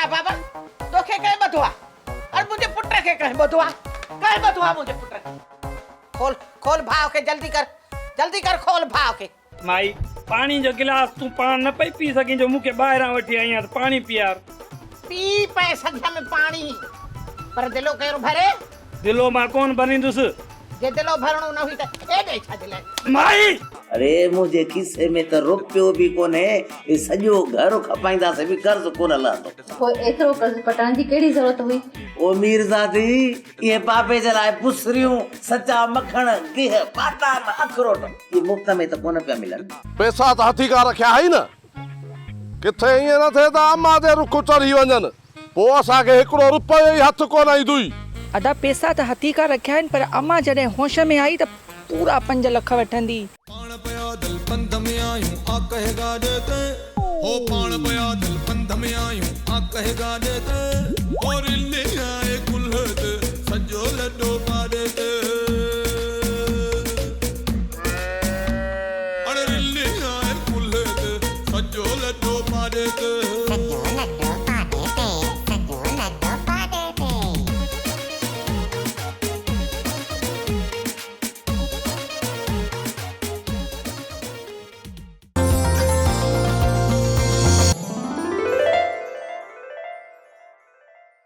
छा बाबा तोखे कहीं बधवा और मुझे पुत्र के कहीं बधवा मुझे पुत्र खोल खोल भाव के जल्दी कर खोल भाव के। माई पानी जो गिलास तू पान न पई पी सकी जो मुके बाहरा वठी आई त पानी पियार पी पे संख्या में पानी पर दिलो केरो भरे दिलो मां कौन बनींदुस जे दिलो भरणो न हुई त ए दे छा दिले माई। अरे मुझे खिसे में तो रुपयो भी कोने ये सजो घर खपाइंदा से भी कर्ज कोन लातो को एतरो कर्ज पटाण जी केड़ी जरूरत हुई। ओ मीरजादी ये पापे जलाए पुसरियूं सच्चा मखण गिह बादाम अखरोट ये मुफ्त में तो कोन पे मिलन। पैसा तो हथी का रखिया है न किथे ये न थे ता अम्मा दे रुख चढ़ी वजन पो असा के 1 रुपयो ही हथ कोन आई दुई। अदा पैसा त हथी का रखिया आहिनि पर अम्मा जॾहिं होश में आई त पूरा 5 लख वठंदी। पाण पया दिल पंध में आयूं आ कहेगा देते हो पाण पया दिल पंध में आयूं आ कहेगा देते और ले आए कुल्हत सजो लड्डो पा देते अरे ले आए कुल्हत सजो लड्डो पा देते।